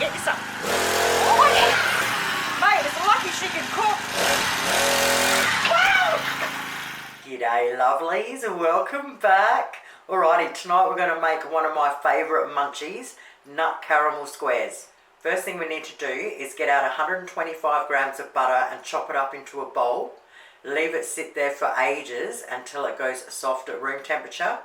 get you some. Oh, yeah. Mate, it's lucky she can cook. Wow. G'day lovelies, welcome back. Alrighty, tonight we're going to make one of my favourite munchies, nut caramel squares. First thing we need to do is get out 125 grams of butter and chop it up into a bowl. Leave it sit there for ages until it goes soft at room temperature.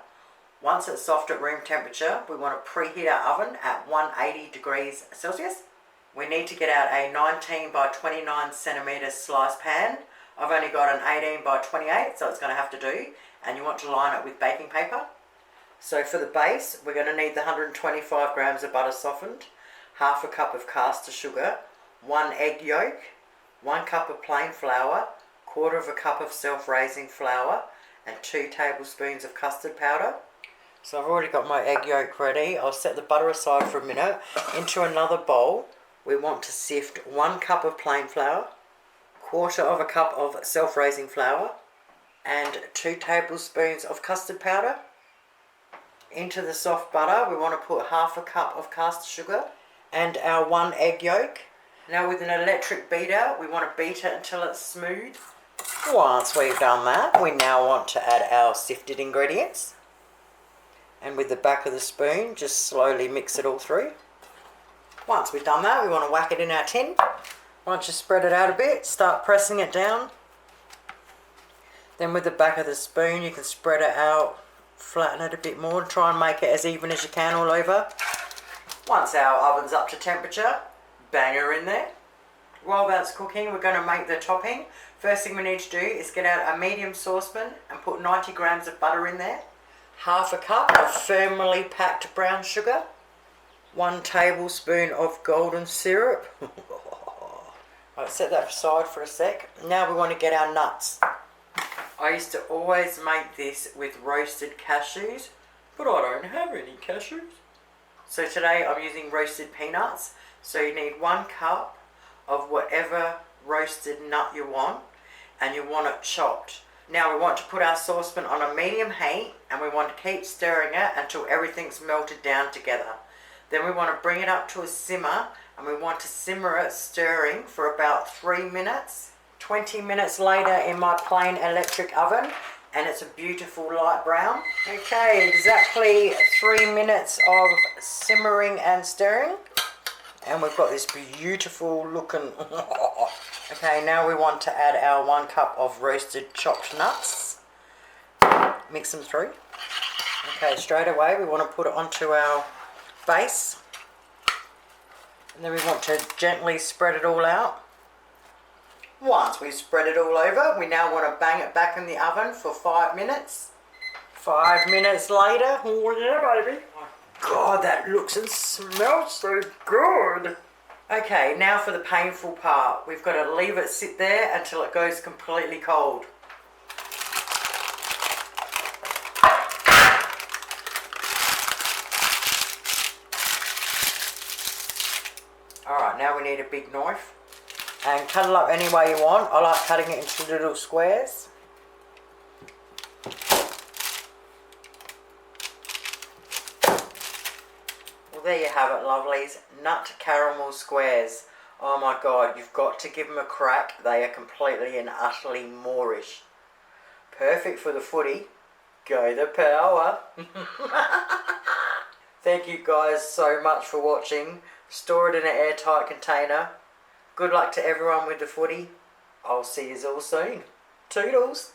Once it's soft at room temperature, we want to preheat our oven at 180 degrees Celsius. We need to get out a 19 by 29 centimetre slice pan. I've only got an 18 by 28, so it's going to have to do. And you want to line it with baking paper. So for the base, we're going to need the 125 grams of butter softened, half a cup of caster sugar, 1 egg yolk, 1 cup of plain flour, quarter of a cup of self-raising flour, and 2 tablespoons of custard powder. So I've already got my egg yolk ready. I'll set the butter aside for a minute. Into another bowl, we want to sift 1 cup of plain flour, quarter of a cup of self-raising flour, and 2 tablespoons of custard powder. Into the soft butter, we want to put half a cup of caster sugar and our 1 egg yolk. Now with an electric beater, we want to beat it until it's smooth. Once we've done that, we now want to add our sifted ingredients. And with the back of the spoon, just slowly mix it all through. Once we've done that, we want to whack it in our tin. Once you spread it out a bit, start pressing it down. Then with the back of the spoon, you can spread it out, flatten it a bit more, and try and make it as even as you can all over. Once our oven's up to temperature, bang her in there. While that's cooking, we're going to make the topping. First thing we need to do is get out a medium saucepan and put 90 grams of butter in there, half a cup of firmly packed brown sugar, 1 tablespoon of golden syrup. I'll set that aside for a sec. Now we want to get our nuts. I used to always make this with roasted cashews, but I don't have any cashews. So today I'm using roasted peanuts. So you need 1 cup of whatever roasted nut you want, and you want it chopped. Now we want to put our saucepan on a medium heat, and we want to keep stirring it until everything's melted down together. Then we want to bring it up to a simmer, and we want to simmer it stirring for about 3 minutes. 20 minutes later in my plain electric oven, and it's a beautiful light brown. Okay, exactly 3 minutes of simmering and stirring, and we've got this beautiful looking okay, now we want to add our 1 cup of roasted chopped nuts. Mix them through. Okay, straight away we want to put it onto our base, and then we want to gently spread it all out. Once we've spread it all over, we now want to bang it back in the oven for 5 minutes. 5 minutes later, oh yeah baby. God, that looks and smells so good. Okay, now for the painful part. We've got to leave it sit there until it goes completely cold. Alright, now we need a big knife. And cut it up any way you want. I like cutting it into little squares. Well, there you have it, lovelies. Nut caramel squares. Oh my god, you've got to give them a crack. They are completely and utterly moreish. Perfect for the footy. Go the power. Thank you guys so much for watching. Store it in an airtight container. Good luck to everyone with the footy. I'll see you all soon. Toodles.